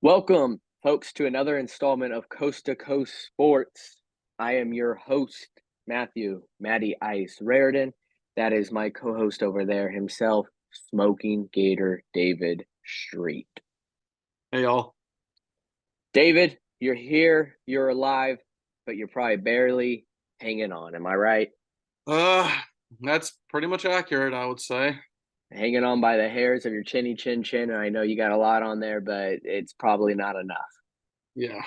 Welcome, folks, to another installment of Coast to Coast Sports. I am your host, Matty Ice Raridan. That is my co host over there himself, Smoking Gator David Street. Hey y'all. David, you're here, you're alive, but you're probably barely hanging on. Am I right? Uh, that's pretty much accurate, I would say. Hanging on by the hairs of your chinny chin chin. And I know you got a lot on there, but it's probably not enough. Yeah.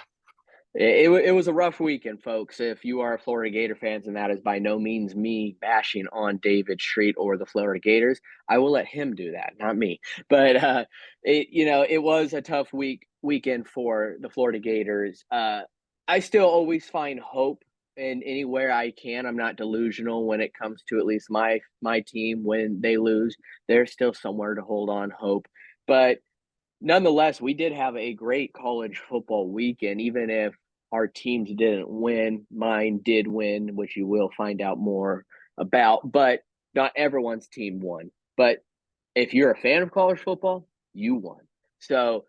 It was a rough weekend, folks. If you are Florida Gator fans, and that is by no means me bashing on David Street or the Florida Gators, I will let him do that, not me. But it was a tough weekend for the Florida Gators. I still always find hope in anywhere I can. I'm not delusional when it comes to at least my team. When they lose, there's still somewhere to hold on hope. But nonetheless, we did have a great college football weekend, even if our teams didn't win. Mine did win, which you will find out more about, but not everyone's team won. But if you're a fan of college football, you won. So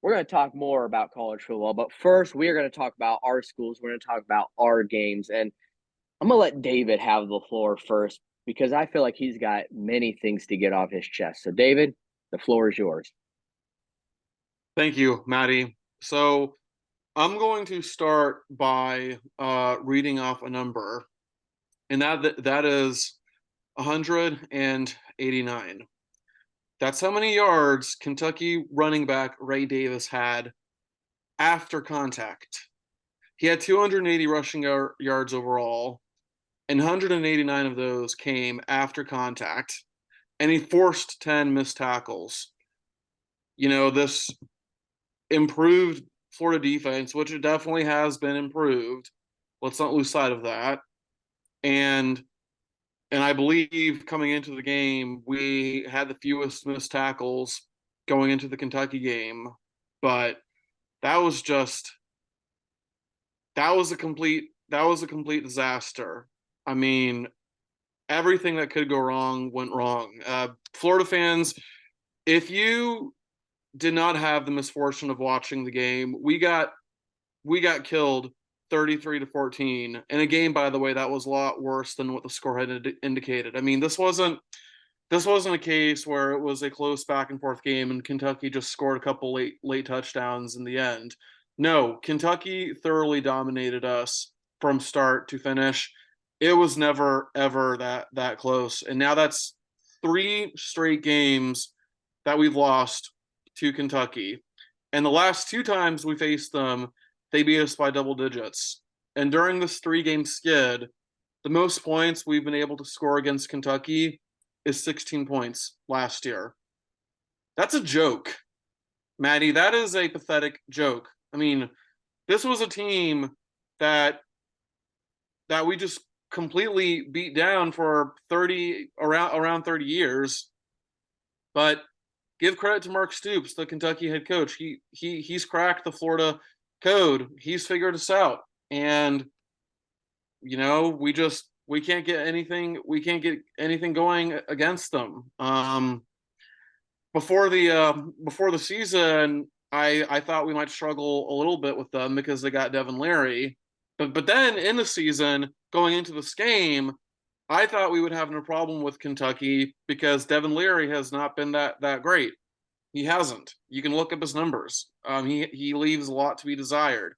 we're going to talk more about college football, but first we are going to talk about our schools. We're going to talk about our games, and I'm going to let David have the floor first because I feel like he's got many things to get off his chest. So David, the floor is yours. Thank you, Matty. So I'm going to start by reading off a number, and that is 189. That's how many yards Kentucky running back Ray Davis had after contact. He had 280 rushing yards overall, and 189 of those came after contact, and he forced 10 missed tackles. This improved Florida defense, which it definitely has been improved. Let's not lose sight of that. And I believe coming into the game, we had the fewest missed tackles going into the Kentucky game, but that was just that was a complete disaster. I mean, everything that could go wrong went wrong. Florida fans, if you did not have the misfortune of watching the game, we got killed 33-14 in a game, by the way, that was a lot worse than what the score had indicated. I mean, this wasn't a case where it was a close back and forth game and Kentucky just scored a couple late touchdowns in the end. No, Kentucky thoroughly dominated us from start to finish. It was never ever that close. And now that's three straight games that we've lost to Kentucky. And the last two times we faced them, they beat us by double digits. And during this three-game skid, the most points we've been able to score against Kentucky is 16 points last year. That's a joke, Matty. That is a pathetic joke. I mean, this was a team that we just completely beat down for around 30 years. But give credit to Mark Stoops, the Kentucky head coach. He's cracked the Florida code. He's figured us out. And we can't get anything going against them. Before the season, I thought we might struggle a little bit with them because they got Devin Leary. But then in the season, going into this game, I thought we would have no problem with Kentucky because Devin Leary has not been that great. He hasn't. You can look up his numbers. He leaves a lot to be desired.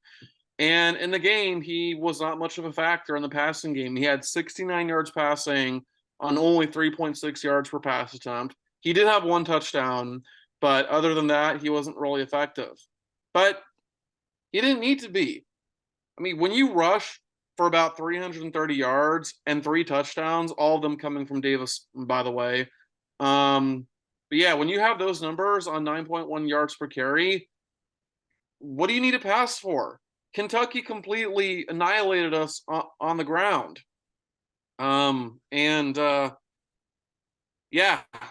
And in the game, he was not much of a factor in the passing game. He had 69 yards passing on only 3.6 yards per pass attempt. He did have one touchdown, but other than that, he wasn't really effective. But he didn't need to be. I mean, when you rush for about 330 yards and three touchdowns, all of them coming from Davis, by the way. But yeah, when you have those numbers on 9.1 yards per carry, what do you need to pass for? Kentucky completely annihilated us on the ground. Yeah,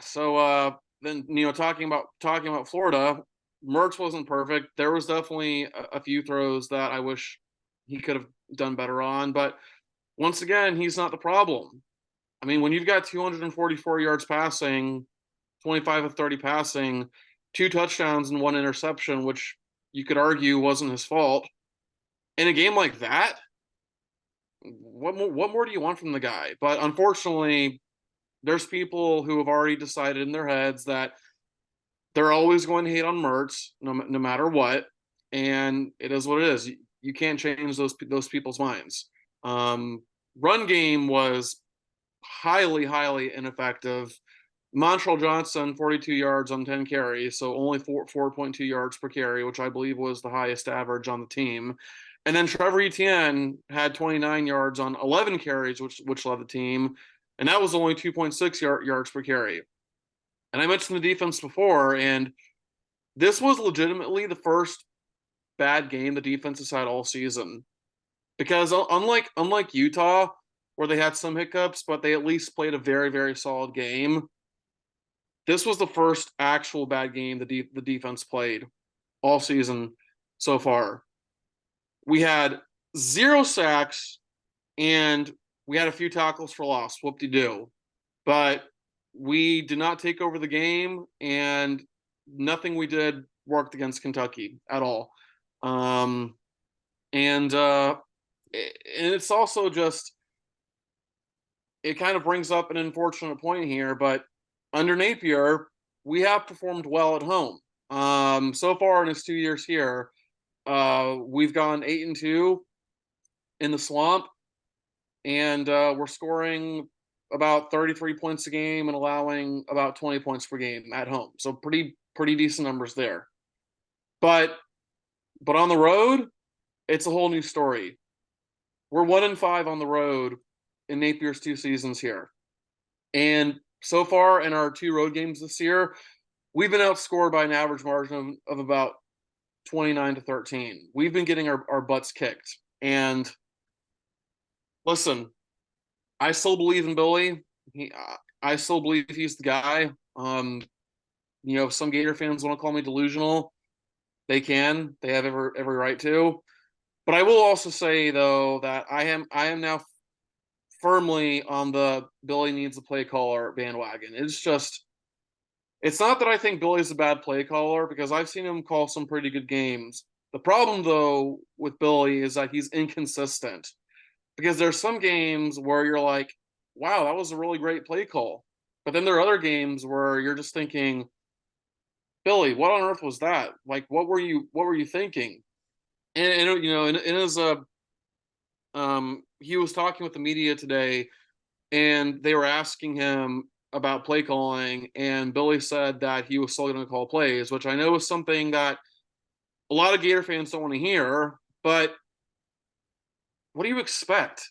so then talking about Florida, Mertz wasn't perfect. There was definitely a few throws that I wish he could have done better on, but once again, he's not the problem. I mean, when you've got 244 yards passing, 25 of 30 passing, two touchdowns and one interception, which you could argue wasn't his fault. In a game like that, what more do you want from the guy? But unfortunately, there's people who have already decided in their heads that they're always going to hate on Mertz no matter what, and it is what it is. You can't change those people's minds. Run game was highly ineffective. Montreal Johnson, 42 yards on 10 carries, so only 4.2 yards per carry, which I believe was the highest average on the team. And then Trevor Etienne had 29 yards on 11 carries, which led the team, and that was only 2.6 yards per carry. And I mentioned the defense before, and this was legitimately the first bad game the defense has had all season. Because unlike Utah, where they had some hiccups, but they at least played a very solid game, this was the first actual bad game the defense played all season so far. We had 0 sacks and we had a few tackles for loss. Whoop-de-doo. But we did not take over the game, and nothing we did worked against Kentucky at all. And it's also just, it kind of brings up an unfortunate point here, but under Napier, we have performed well at home. So far in his 2 years here, we've gone 8-2 in the swamp, and we're scoring about 33 points a game and allowing about 20 points per game at home. So pretty decent numbers there. But on the road, it's a whole new story. We're 1-5 on the road in Napier's 2 seasons here. And so far in our 2 road games this year, we've been outscored by an average margin of about 29-13. We've been getting our butts kicked. And listen, I still believe in Billy. I still believe he's the guy. Some Gator fans want to call me delusional. They can. They have every right to. But I will also say, though, that I am now firmly on the Billy needs a play caller bandwagon. It's not that I think Billy's a bad play caller, because I've seen him call some pretty good games. The problem, though, with Billy is that he's inconsistent, because there's some games where you're like, wow, that was a really great play call. But then there are other games where you're just thinking, Billy, what on earth was that? Like, what were you thinking? And in his he was talking with the media today, and they were asking him about play calling, and Billy said that he was still going to call plays, which I know is something that a lot of Gator fans don't want to hear. But what do you expect?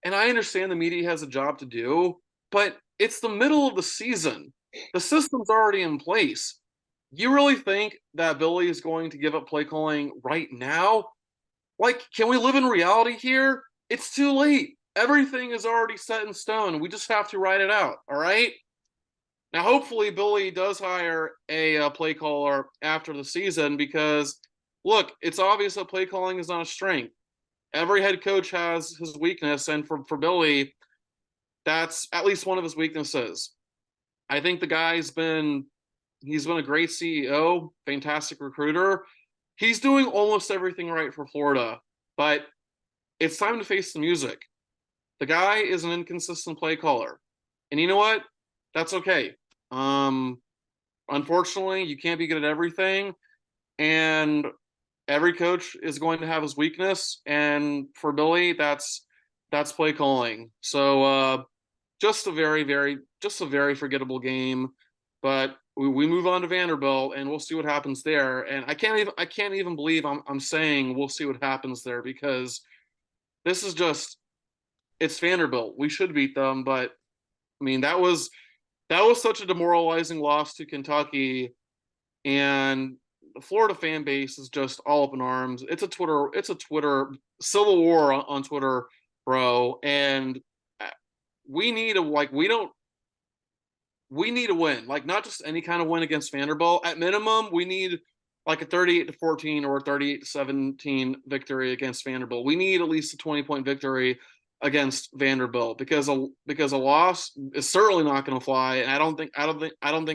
And I understand the media has a job to do, but it's the middle of the season. The system's already in place. You really think that Billy is going to give up play calling right now? Like, can we live in reality here? It's too late. Everything is already set in stone. We just have to write it out, all right? Now, hopefully, Billy does hire a play caller after the season, because, look, it's obvious that play calling is not a strength. Every head coach has his weakness, and for Billy, that's at least one of his weaknesses. I think the guy's he's been a great CEO, fantastic recruiter. He's doing almost everything right for Florida, but it's time to face the music. The guy is an inconsistent play caller. And you know what? That's okay. Unfortunately, you can't be good at everything. And every coach is going to have his weakness. And for Billy, that's play calling. So just a very forgettable game. But we move on to Vanderbilt, and we'll see what happens there. And I can't even believe I'm saying we'll see what happens there, because this is just, it's Vanderbilt. We should beat them, but I mean, that was such a demoralizing loss to Kentucky, and the Florida fan base is just all up in arms. It's a Twitter civil war on Twitter, bro. And we need to win, like, not just any kind of win against Vanderbilt. At minimum, we need like a 38-14 or a 38-17 victory against Vanderbilt. We need at least a 20-point victory against Vanderbilt, because a loss is certainly not going to fly, and I don't think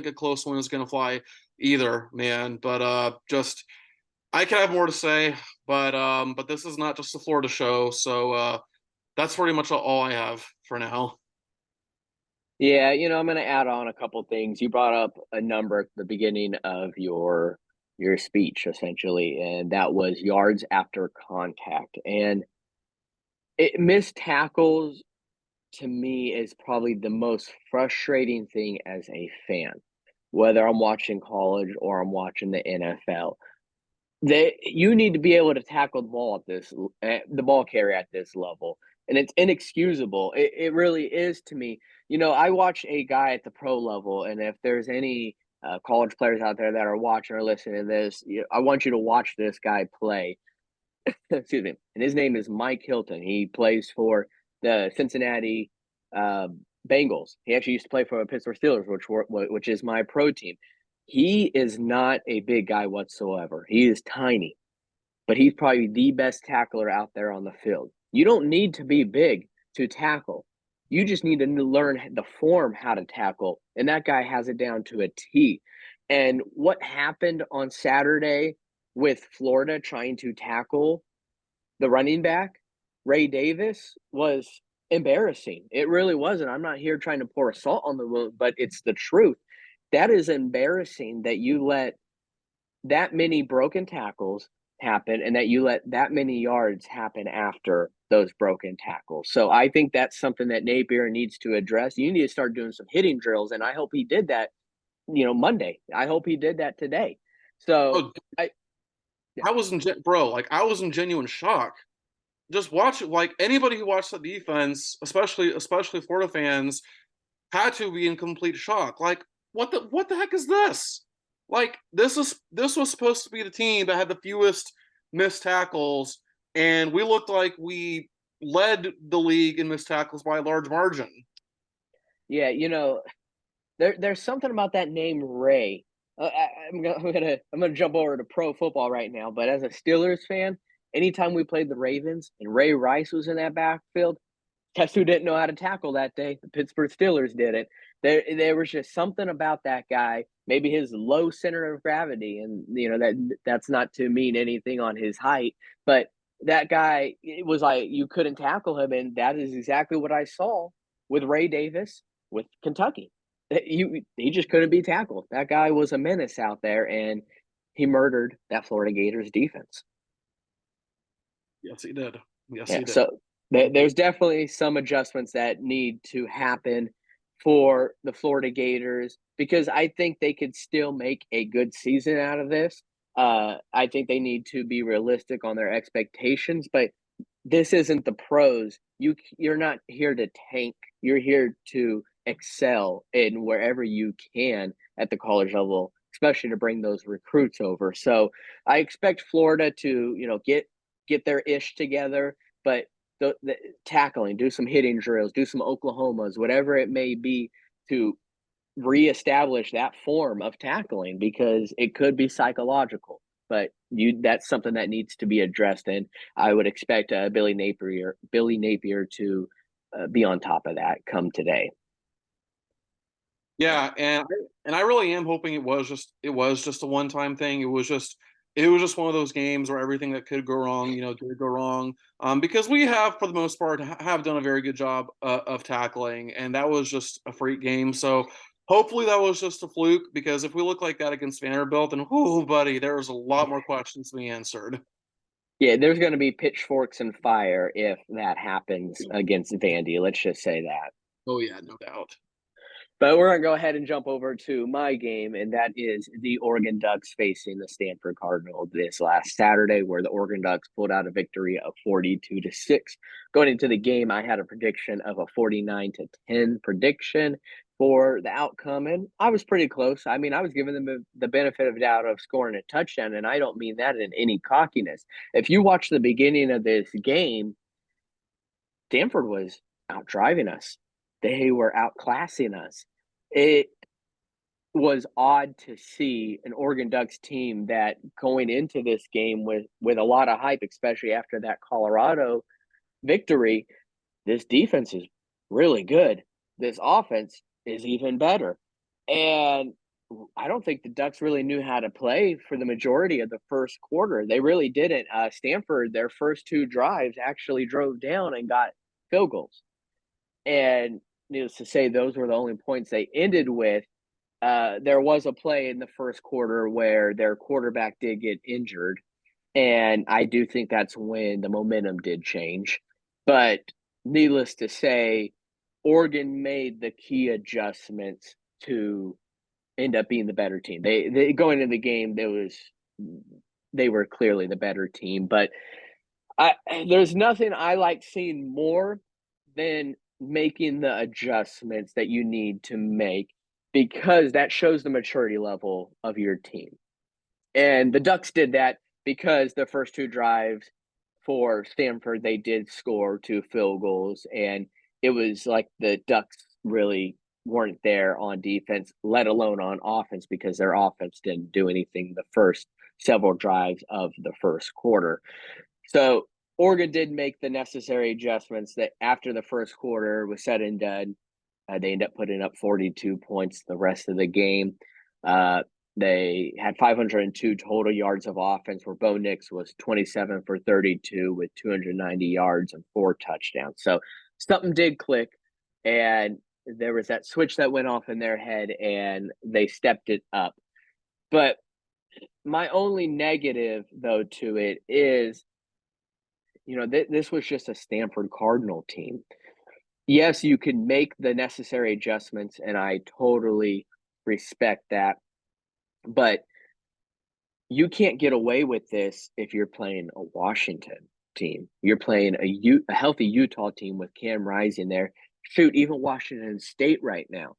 a close one is going to fly either, man. But just I could have more to say, but this is not just a Florida show, so that's pretty much all I have for now. Yeah, I'm going to add on a couple things. You brought up a number at the beginning of your speech, essentially, and that was yards after contact. And missed tackles to me is probably the most frustrating thing as a fan, whether I'm watching college or I'm watching the NFL. You need to be able to tackle the ball the ball carrier at this level, and it's inexcusable. It really is to me. I watch a guy at the pro level, and if there's any college players out there that are watching or listening to this, I want you to watch this guy play. Excuse me. And his name is Mike Hilton. He plays for the Cincinnati uh, Bengals. He actually used to play for the Pittsburgh Steelers, which is my pro team. He is not a big guy whatsoever. He is tiny, but he's probably the best tackler out there on the field. You don't need to be big to tackle. You just need to learn the form how to tackle, and that guy has it down to a T. And what happened on Saturday with Florida trying to tackle the running back, Ray Davis, was embarrassing. It really wasn't. I'm not here trying to pour salt on the wound, but it's the truth. That is embarrassing that you let that many broken tackles happen and that you let that many yards happen after those broken tackles. So I think that's something that Napier needs to address. You need to start doing some hitting drills, and I hope he did that, Monday. I hope he did that today. So Oh, I yeah. I was in genuine shock. Just watch it. Like anybody who watched the defense, especially Florida fans, had to be in complete shock. Like, what the heck is this? Like, this was supposed to be the team that had the fewest missed tackles, and we looked like we led the league in missed tackles by a large margin. Yeah, there's something about that name Ray. I'm gonna jump over to pro football right now, but as a Steelers fan, anytime we played the Ravens and Ray Rice was in that backfield, guess who didn't know how to tackle that day? The Pittsburgh Steelers did it. There was just something about that guy, maybe his low center of gravity, and that's not to mean anything on his height, but that guy, it was like you couldn't tackle him, and that is exactly what I saw with Ray Davis with Kentucky. He just couldn't be tackled. That guy was a menace out there, and he murdered that Florida Gators defense. Yes, he did. Yes, Yeah, he did. so there's definitely some adjustments that need to happen for the Florida Gators because I think they could still make a good season out of this. I think they need to be realistic on their expectations, but this isn't the pros. You're not here to tank. You're here to excel in wherever you can at the college level, especially to bring those recruits over. So I expect Florida to, get their ish together, but the tackling, do some hitting drills, do some Oklahomas, whatever it may be, to reestablish that form of tackling because it could be psychological. But that's something that needs to be addressed, and I would expect Billy Napier to be on top of that come today. Yeah, and I really am hoping it was just a one time thing. It was just one of those games where everything that could go wrong, did go wrong. Because we have, for the most part, have done a very good job of tackling, and that was just a freak game. So hopefully that was just a fluke. Because if we look like that against Vanderbilt, then oh, buddy, there's a lot more questions to be answered. Yeah, there's going to be pitchforks and fire if that happens against Vandy. Let's just say that. Oh yeah, no doubt. But we're going to go ahead and jump over to my game, and that is the Oregon Ducks facing the Stanford Cardinals this last Saturday, where the Oregon Ducks pulled out a victory of 42-6. Going into the game, I had a prediction of a 49-10 prediction for the outcome, and I was pretty close. I mean, I was giving them the benefit of doubt of scoring a touchdown, and I don't mean that in any cockiness. If you watch the beginning of this game, Stanford was out driving us. They were outclassing us. It was odd to see an Oregon Ducks team that going into this game with a lot of hype, especially after that Colorado victory. This defense is really good. This offense is even better. And I don't think the Ducks really knew how to play for the majority of the first quarter. They really didn't. Stanford, their first 2 drives actually drove down and got field goals. And needless to say, those were the only points they ended with. There was a play in the first quarter where their quarterback did get injured, and I do think that's when the momentum did change. But needless to say, Oregon made the key adjustments to end up being the better team. They going into the game, they were clearly the better team, but I there's nothing I like seeing more than making the adjustments that you need to make because that shows the maturity level of your team. And the Ducks did that because the first 2 drives for Stanford, they did score 2 field goals, and it was like the Ducks really weren't there on defense, let alone on offense, because their offense didn't do anything the first several drives of the first quarter. So Oregon did make the necessary adjustments that after the first quarter was said and done, they ended up putting up 42 points the rest of the game. Uh, they had 502 total yards of offense, where Bo Nix was 27 for 32 with 290 yards and 4 touchdowns. So something did click, and there was that switch that went off in their head, and they stepped it up. But my only negative, though, to it is, this was just a Stanford Cardinal team. Yes, you can make the necessary adjustments, and I totally respect that, but you can't get away with this if you're playing a Washington team. You're playing a healthy Utah team with Cam Rising there. Shoot, even Washington State right now.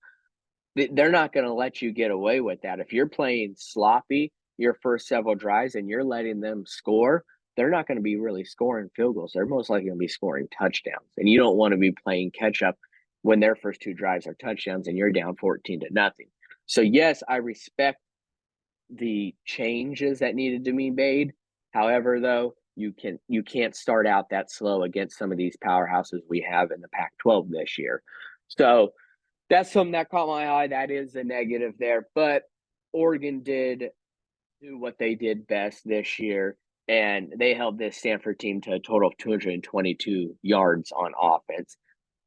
They're not going to let you get away with that. If you're playing sloppy your first several drives and you're letting them score, they're not going to be really scoring field goals. They're most likely going to be scoring touchdowns. And you don't want to be playing catch up when their first 2 drives are touchdowns and you're down 14-0. So yes, I respect the changes that needed to be made. However, though, you can't start out that slow against some of these powerhouses we have in the Pac-12 this year. So that's something that caught my eye. That is a negative there. But Oregon did do what they did best this year, and they held this Stanford team to a total of 222 yards on offense,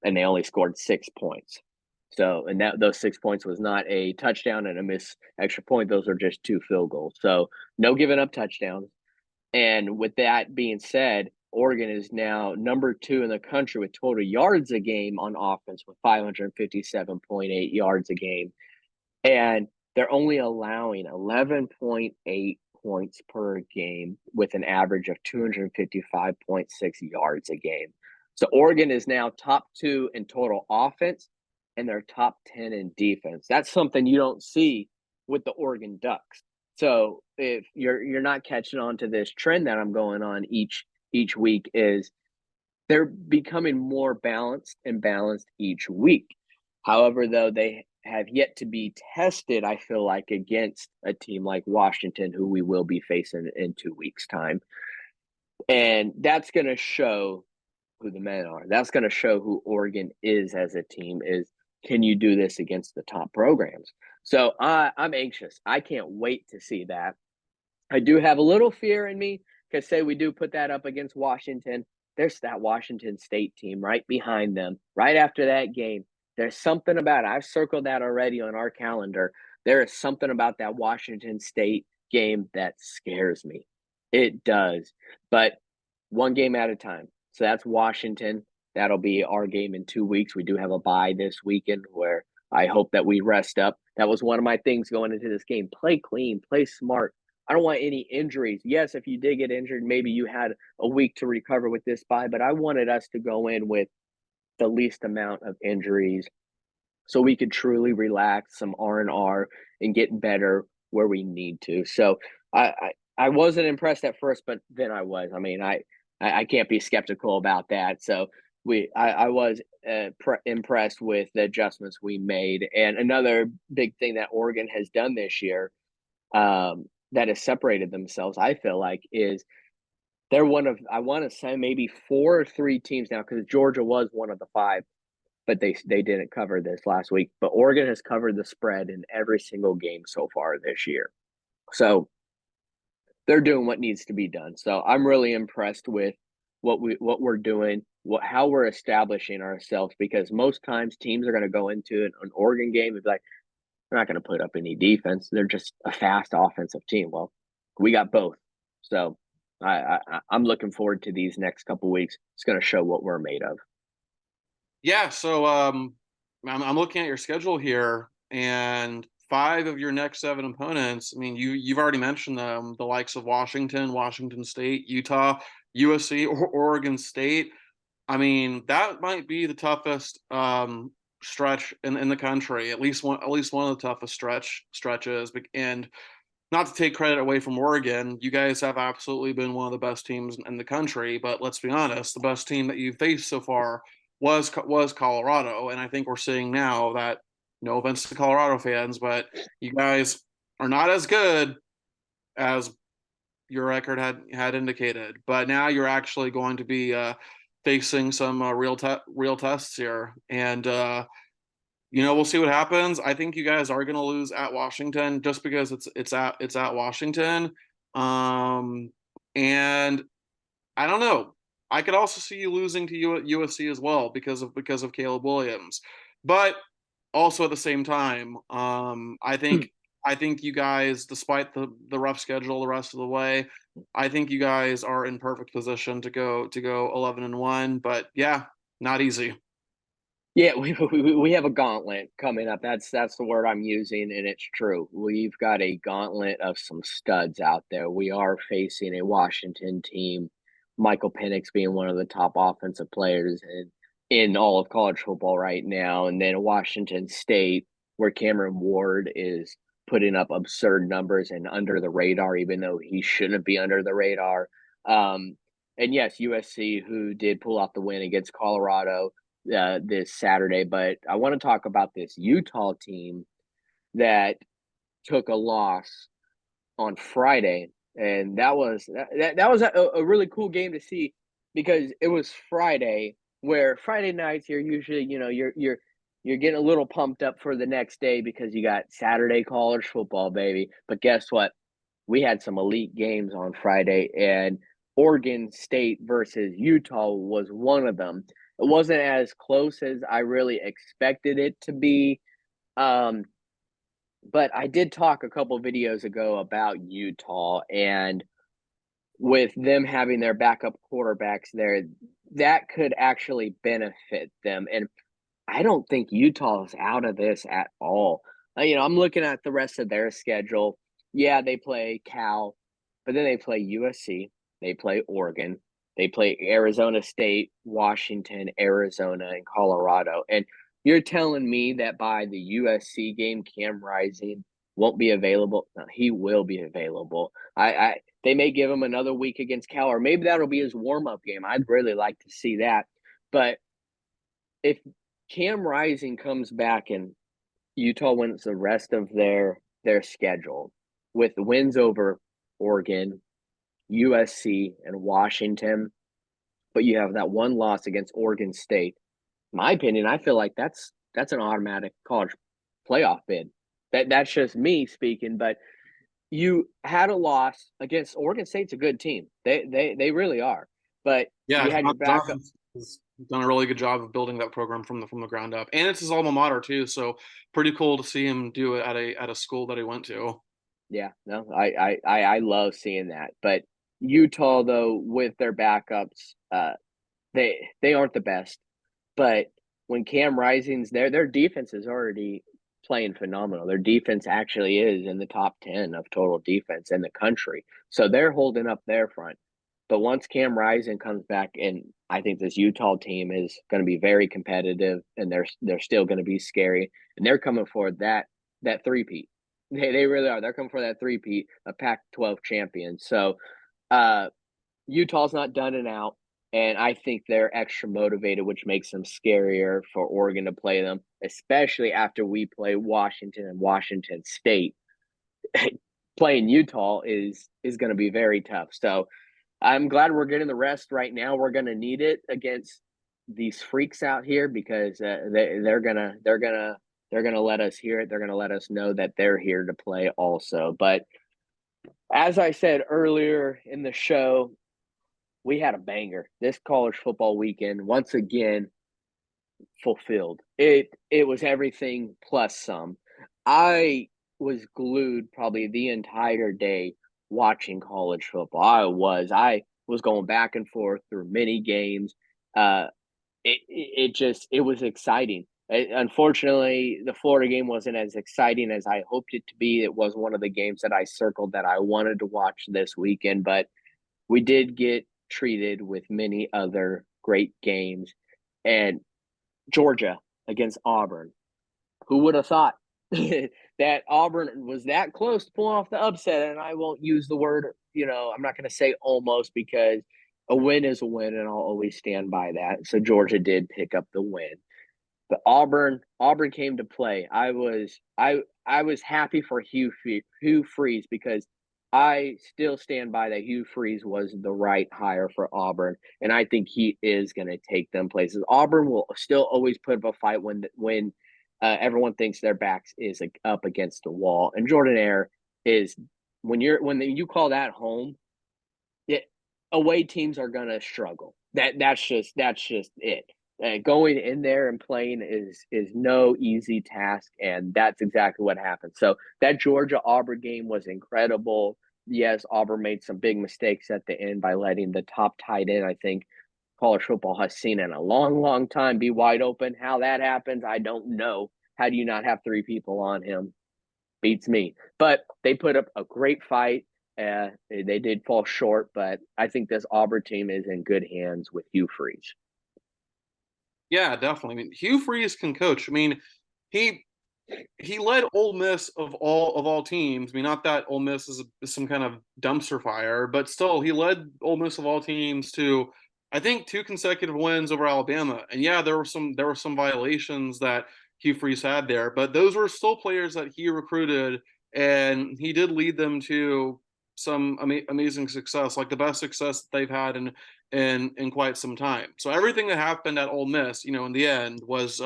and they only scored 6 points. So, and that those 6 points was not a touchdown and a missed extra point. Those are just 2 field goals. So, no giving up touchdowns. And with that being said, Oregon is now number 2 in the country with total yards a game on offense with 557.8 yards a game. And they're only allowing 11.8 points per game with an average of 255.6 yards a game. So Oregon is now top 2 in total offense and they're top 10 in defense. That's something you don't see with the Oregon Ducks. So if you're not catching on to this trend that I'm going on each week, is they're becoming more balanced each week. However, though, they have yet to be tested, I feel like, against a team like Washington, who we will be facing in 2 weeks' time. And that's going to show who the men are. That's going to show who Oregon is as a team. Is, can you do this against the top programs? So I'm anxious. I can't wait to see that. I do have a little fear in me because, say we do put that up against Washington, there's that Washington State team right behind them, right after that game. There's something about it. I've circled that already on our calendar. There is something about that Washington State game that scares me. It does. But one game at a time. So that's Washington. That'll be our game in 2 weeks. We do have a bye this weekend where I hope that we rest up. That was one of my things going into this game. Play clean, play smart. I don't want any injuries. Yes, if you did get injured, maybe you had a week to recover with this bye, but I wanted us to go in with the least amount of injuries so we could truly relax, some R&R, and get better where we need to. So I wasn't impressed at first, but then I was. I mean, I can't be skeptical about that. So I was impressed with the adjustments we made. And another big thing that Oregon has done this year, that has separated themselves, I feel like, is they're one of, I want to say, maybe 4 or 3 teams now, because Georgia was one of the 5. but they didn't cover this last week. But Oregon has covered the spread in every single game so far this year. So they're doing what needs to be done. So I'm really impressed with what we're doing, how we're establishing ourselves, because most times teams are going to go into an Oregon game and be like, they're not going to put up any defense. They're just a fast offensive team. Well, we got both. So I'm looking forward to these next couple weeks. It's going to show what we're made of. Yeah, so I'm looking at your schedule here, and five of your next seven opponents. I mean, you've already mentioned them, the likes of Washington, Washington State, Utah, USC, or Oregon State. I mean, that might be the toughest stretch in the country. At least one of the toughest stretches. And not to take credit away from Oregon, you guys have absolutely been one of the best teams in the country. But let's be honest, the best team that you've faced so far was Colorado, and I think we're seeing now that, no offense to Colorado fans, but you guys are not as good as your record had indicated. But now you're actually going to be facing some real tests here, and we'll see what happens. I think you guys are going to lose at Washington just because it's at Washington. Um, and I don't know. I could also see you losing to USC as well because of Caleb Williams. But also at the same time, I think you guys, despite the rough schedule the rest of the way, I think you guys are in perfect position to go 11-1. But yeah, not easy. Yeah, we have a gauntlet coming up. That's the word I'm using, and it's true. We've got a gauntlet of some studs out there. We are facing a Washington team, Michael Penix being one of the top offensive players in all of college football right now, and then Washington State, where Cameron Ward is putting up absurd numbers and under the radar, even though he shouldn't be under the radar. Um, and yes, USC, who did pull off the win against Colorado this Saturday. But I want to talk about this Utah team that took a loss on Friday, and that was a really cool game to see because it was Friday, where Friday nights you're usually you're getting a little pumped up for the next day because you got Saturday college football, baby. But guess what? We had some elite games on Friday, and Oregon State versus Utah was one of them. It wasn't as close as I really expected it to be. Um, but I did talk a couple videos ago about Utah, and with them having their backup quarterbacks there, that could actually benefit them. And I don't think Utah is out of this at all. I'm looking at the rest of their schedule. Yeah, they play Cal, but then they play USC, they play Oregon, they play Arizona State, Washington, Arizona, and Colorado. And you're telling me that by the USC game, Cam Rising won't be available? No, he will be available. They may give him another week against Cal, or maybe that'll be his warm up game. I'd really like to see that. But if Cam Rising comes back and Utah wins the rest of their schedule with wins over Oregon, USC, and Washington, but you have that one loss against Oregon State. In my opinion, I feel like that's an automatic college playoff bid. That's just me speaking, but you had a loss against Oregon State's a good team. They really are. But Yeah, you had your backup. Jonathan has done a really good job of building that program from the ground up, and it's his alma mater too. So pretty cool to see him do it at a school that he went to. Yeah, no, I love seeing that. But Utah, though, with their backups, they aren't the best. But when Cam Rising's there, their defense is already playing phenomenal. Their defense actually is in the top 10 of total defense in the country. So they're holding up their front. But once Cam Rising comes back, and I think this Utah team is going to be very competitive, and they're still going to be scary, and they're coming for that three-peat. They really are. They're coming for that three-peat, a Pac-12 champion. So uh, Utah's not done and out, and I think they're extra motivated, which makes them scarier for Oregon to play them, especially after we play Washington and Washington State. Playing Utah is going to be very tough. So I'm glad we're getting the rest right now. We're going to need it against these freaks out here because they're gonna let us hear it. They're gonna let us know that they're here to play also. But as I said earlier in the show, we had a banger. This college football weekend once again fulfilled. It was everything plus some. I was glued probably the entire day watching college football. I was going back and forth through many games. Uh, it was exciting. Unfortunately, the Florida game wasn't as exciting as I hoped it to be. It was one of the games that I circled that I wanted to watch this weekend, but we did get treated with many other great games. And Georgia against Auburn. Who would have thought that Auburn was that close to pulling off the upset? And I won't use the word, I'm not going to say almost because a win is a win, and I'll always stand by that. So Georgia did pick up the win. But Auburn came to play. I was happy for Hugh Freeze because I still stand by that Hugh Freeze was the right hire for Auburn, and I think he is going to take them places. Auburn will still always put up a fight when everyone thinks their backs is like, up against the wall, and Jordan-Hare is when you call that home, it, away teams are going to struggle. That's just it. Going in there and playing is no easy task, and that's exactly what happened. So that Georgia Auburn game was incredible. Yes, Auburn made some big mistakes at the end by letting the top tight end, I think college football has seen in a long, long time, be wide open. How that happens, I don't know. How do you not have three people on him? Beats me. But they put up a great fight. They did fall short, but I think this Auburn team is in good hands with Hugh Freeze. Yeah, definitely. I mean, Hugh Freeze can coach. I mean, he he led Ole Miss of all teams. I mean, not that Ole Miss is some kind of dumpster fire, but still, he led Ole Miss of all teams to, I think, two consecutive wins over Alabama. And yeah, there were some violations that Hugh Freeze had there, but those were still players that he recruited, and he did lead them to some amazing success, like the best success that they've had in quite some time. So everything that happened at Ole Miss, in the end, was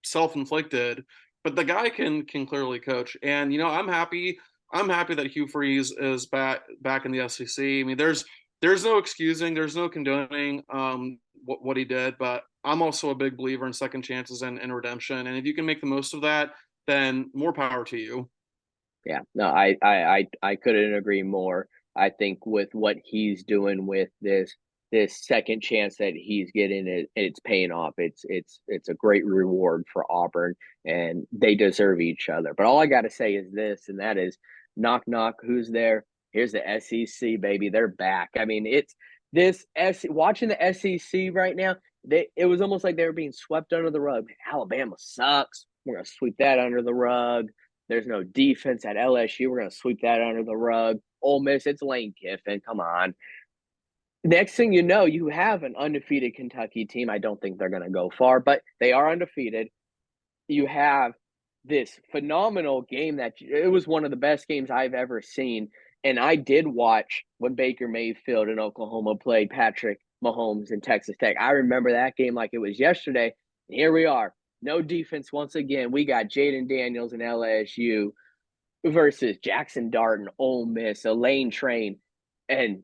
self inflicted, but the guy can clearly coach. And I'm happy that Hugh Freeze is back in the SEC. I mean, there's no excusing, there's no condoning what he did, but I'm also a big believer in second chances and redemption. And if you can make the most of that, then more power to you. Yeah, no, I couldn't agree more. I think with what he's doing with this second chance that he's getting, it's paying off. It's a great reward for Auburn, and they deserve each other. But all I got to say is this, and that is, knock knock, who's there? Here's the SEC, baby. They're back. I mean, it's this watching the SEC right now. It was almost like they were being swept under the rug. Alabama sucks. We're gonna sweep that under the rug. There's no defense at LSU. We're going to sweep that under the rug. Ole Miss, it's Lane Kiffin. Come on. Next thing you know, you have an undefeated Kentucky team. I don't think they're going to go far, but they are undefeated. You have this phenomenal game that it was one of the best games I've ever seen. And I did watch when Baker Mayfield in Oklahoma played Patrick Mahomes in Texas Tech. I remember that game like it was yesterday. And here we are. No defense once again. We got Jaden Daniels in LSU versus Jackson Dart and Ole Miss, a lane train. And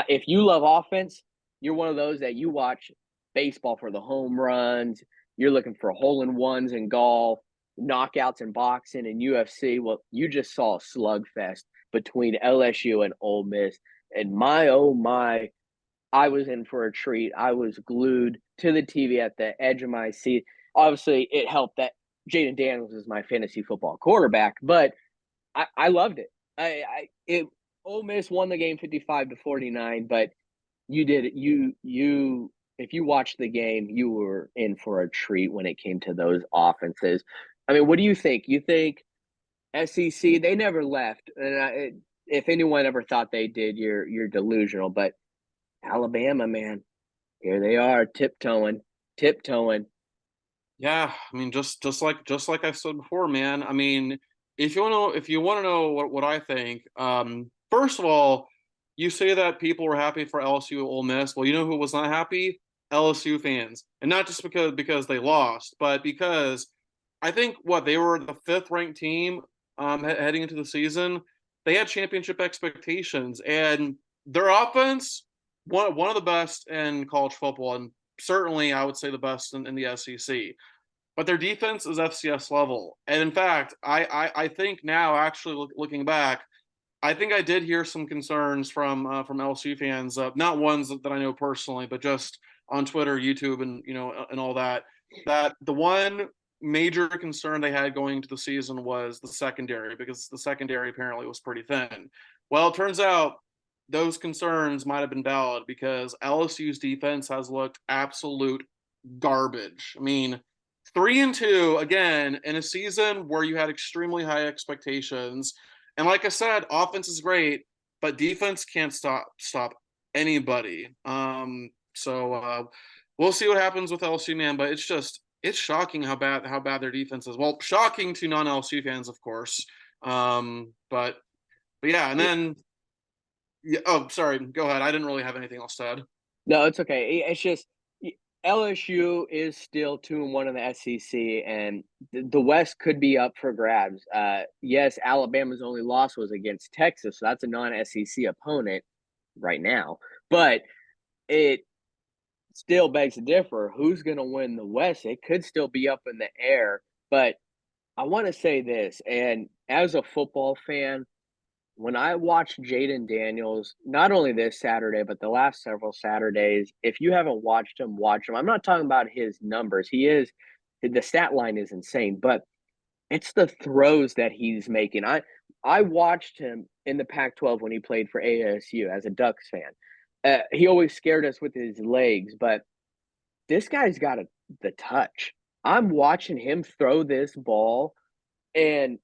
if you love offense, you're one of those that you watch baseball for the home runs. You're looking for hole in ones in golf, knockouts in boxing and UFC. Well, you just saw a slugfest between LSU and Ole Miss. And my, oh my, I was in for a treat. I was glued to the TV at the edge of my seat. Obviously, it helped that Jaden Daniels is my fantasy football quarterback, but I loved it. Ole Miss won the game 55-49, but you did it. You if you watched the game, you were in for a treat when it came to those offenses. I mean, what do you think? You think SEC they never left, and if anyone ever thought they did, you're delusional. But Alabama, man, here they are tiptoeing. Yeah, I mean, just like I said before, man. I mean, if you want to know what I think, first of all, you say that people were happy for LSU Ole Miss. Well, you know who was not happy? LSU fans, and not just because they lost, but because I think what they were the fifth ranked team heading into the season. They had championship expectations, and their offense one of the best in college football, and certainly I would say the best in the SEC. But their defense is FCS level, and in fact, I think now actually looking back, I think I did hear some concerns from LSU fans, not ones that I know personally, but just on Twitter, YouTube, and and all that. That the one major concern they had going into the season was the secondary, because the secondary apparently was pretty thin. Well, it turns out those concerns might have been valid because LSU's defense has looked absolute garbage. I mean, 3-2 again in a season where you had extremely high expectations. And like I said, offense is great, but defense can't stop anybody. So we'll see what happens with LSU, man. But it's shocking how bad their defense is. Well, shocking to non LSU fans, of course. But yeah, and then yeah, oh, sorry, go ahead. I didn't really have anything else to add. No, it's okay. It's just LSU is still 2-1 in the SEC, and the West could be up for grabs. Yes, Alabama's only loss was against Texas, so that's a non-SEC opponent right now. But it still begs to differ. Who's going to win the West? It could still be up in the air. But I want to say this, and as a football fan, when I watched Jaden Daniels, not only this Saturday, but the last several Saturdays, if you haven't watched him, watch him. I'm not talking about his numbers. The stat line is insane, but it's the throws that he's making. I watched him in the Pac-12 when he played for ASU as a Ducks fan. He always scared us with his legs, but this guy's got the touch. I'm watching him throw this ball and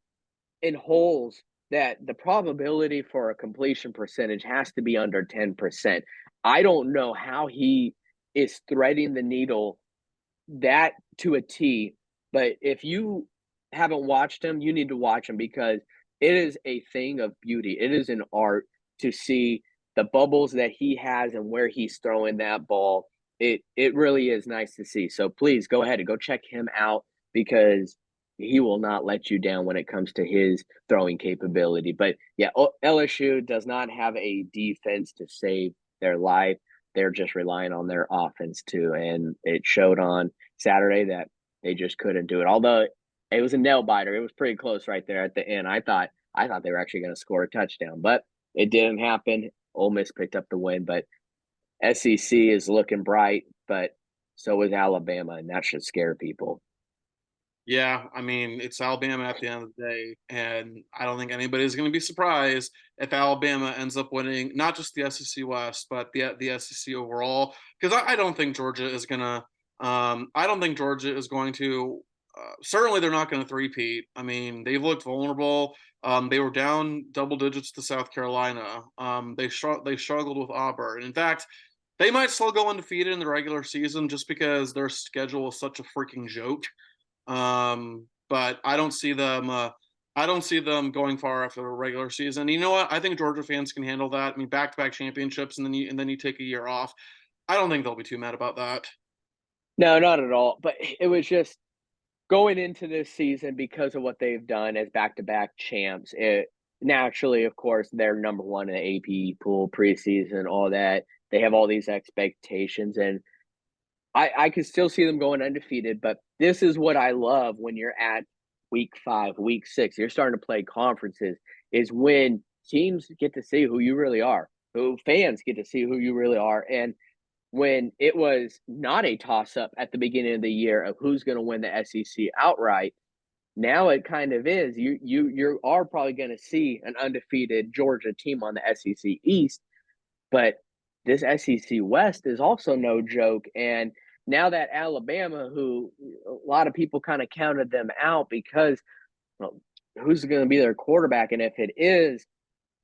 in holes that the probability for a completion percentage has to be under 10%. I don't know how he is threading the needle that to a T, but if you haven't watched him, you need to watch him because it is a thing of beauty. It is an art to see the bubbles that he has and where he's throwing that ball. It really is nice to see. So please go ahead and go check him out because he will not let you down when it comes to his throwing capability. But yeah, LSU does not have a defense to save their life. They're just relying on their offense too, and it showed on Saturday that they just couldn't do it. Although it was a nail biter, it was pretty close right there at the end. I thought they were actually going to score a touchdown, but it didn't happen. Ole Miss picked up the win, but SEC is looking bright, but so is Alabama, and that should scare people. Yeah, I mean, it's Alabama at the end of the day, and I don't think anybody's going to be surprised if Alabama ends up winning not just the SEC West, but the SEC overall. Because I don't think Georgia is going to. I don't think Georgia is going to. Certainly, they're not going to three-peat. I mean, they've looked vulnerable. They were down double digits to South Carolina. They struggled with Auburn. In fact, they might still go undefeated in the regular season just because their schedule is such a freaking joke. But I don't see them. I don't see them going far after the regular season. You know what? I think Georgia fans can handle that. I mean, back-to-back championships, and then you take a year off. I don't think they'll be too mad about that. No, not at all. But it was just going into this season because of what they've done as back-to-back champs. It naturally, of course, they're number one in the AP pool preseason, all that. They have all these expectations, and I could still see them going undefeated, but this is what I love when you're at week 5, week 6, you're starting to play conferences, is when teams get to see who you really are, who fans get to see who you really are. And when it was not a toss up at the beginning of the year of who's going to win the SEC outright, now it kind of is. You are probably going to see an undefeated Georgia team on the SEC East, but this SEC West is also no joke. And now that Alabama, who a lot of people kind of counted them out because well, who's going to be their quarterback? And if it is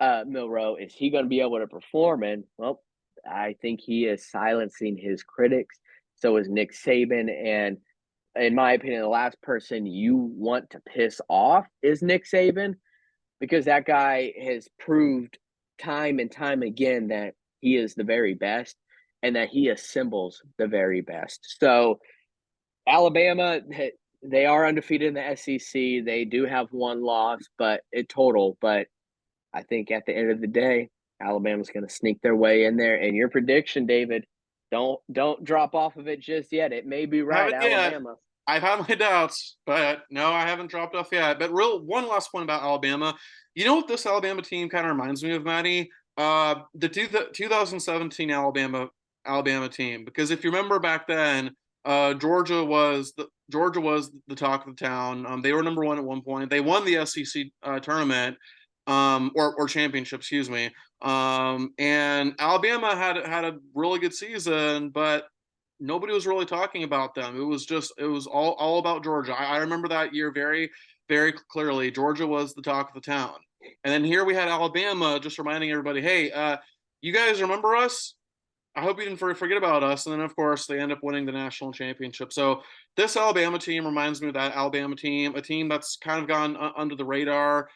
Milrow, is he going to be able to perform? And well, I think he is silencing his critics. So is Nick Saban. And in my opinion, the last person you want to piss off is Nick Saban because that guy has proved time and time again that he is the very best. and that he assembles the very best. So Alabama, they are undefeated in the SEC. They do have one loss, but it total. But I think at the end of the day, Alabama's going to sneak their way in there. And your prediction, David, don't drop off of it just yet. It may be right, Haven't yet. Alabama. I've had my doubts, but no, I haven't dropped off yet. But one last point about Alabama. You know what this Alabama team kind of reminds me of, Matty? The 2017 Alabama team. Because if you remember back then, Georgia was the talk of the town. They were number one at one point. They won the SEC tournament, or championship, excuse me. And Alabama had a really good season, but nobody was really talking about them. It was all about Georgia. I remember that year very clearly. Georgia was the talk of the town, and then here we had Alabama just reminding everybody, hey, you guys remember us? I hope you didn't forget about us. And then, of course, they end up winning the national championship. So this Alabama team reminds me of that Alabama team, a team that's kind of gone under the radar,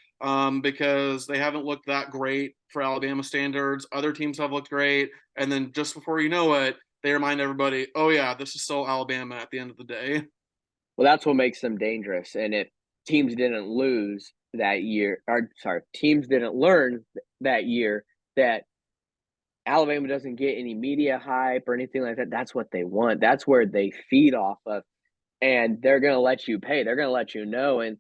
because they haven't looked that great for Alabama standards. Other teams have looked great. And then just before you know it, they remind everybody, oh, yeah, this is still Alabama at the end of the day. Well, that's what makes them dangerous. And if teams didn't lose that year, or sorry, teams didn't learn that year that Alabama doesn't get any media hype or anything like that, that's what they want. That's where they feed off of. And they're going to let you pay. They're going to let you know. And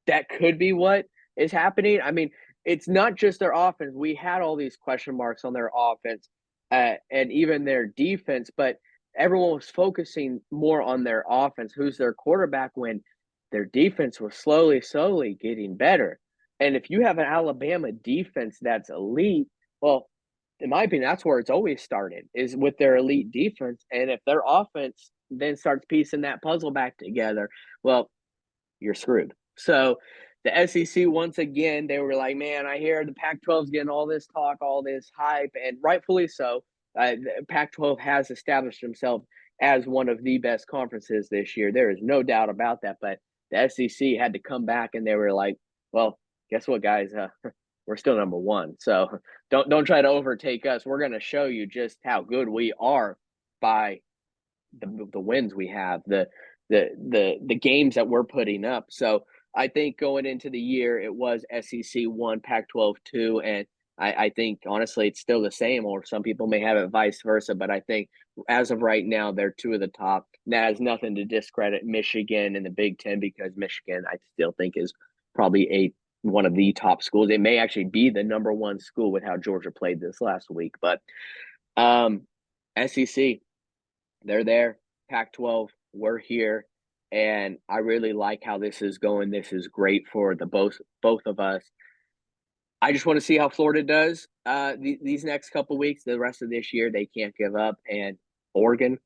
that could be what is happening. I mean, it's not just their offense. We had all these question marks on their offense, and even their defense, but everyone was focusing more on their offense. Who's their quarterback when their defense was slowly getting better? And if you have an Alabama defense that's elite, well, in my opinion, that's where it's always started, is with their elite defense. And if their offense then starts piecing that puzzle back together, well, you're screwed. So the SEC, once again, they were like, man, I hear the Pac 12 is getting all this talk, all this hype, and rightfully so. Pac 12 has established himself as one of the best conferences this year. There is no doubt about that. But the SEC had to come back, and they were like, well, guess what, guys? We're still number one. So don't try to overtake us. We're going to show you just how good we are by the wins we have, the games that we're putting up. So I think going into the year, it was SEC 1, Pac-12 2, and I think honestly it's still the same, or some people may have it vice versa. But I think as of right now, they're two of the top. That has nothing to discredit Michigan and the Big Ten, because Michigan I still think is probably one of the top schools. It may actually be the number one school with how Georgia played this last week. But SEC, they're there. Pac-12, we're here, and I really like how this is going. This is great for the both of us. I just want to see how Florida does these next couple weeks. The rest of this year, they can't give up. And Oregon,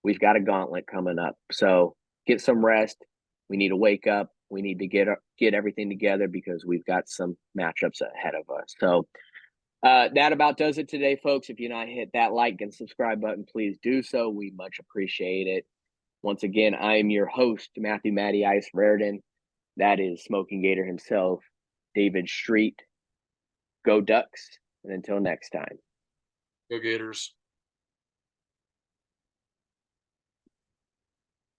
we've got a gauntlet coming up. So get some rest. We need to wake up. We need to get everything together, because we've got some matchups ahead of us. So that about does it today, folks. If you're not hit that like and subscribe button, please do so. We much appreciate it. Once again, I am your host, Matty Ice Raridan. That is Smoking Gator himself, David Street. Go Ducks. And until next time. Go Gators.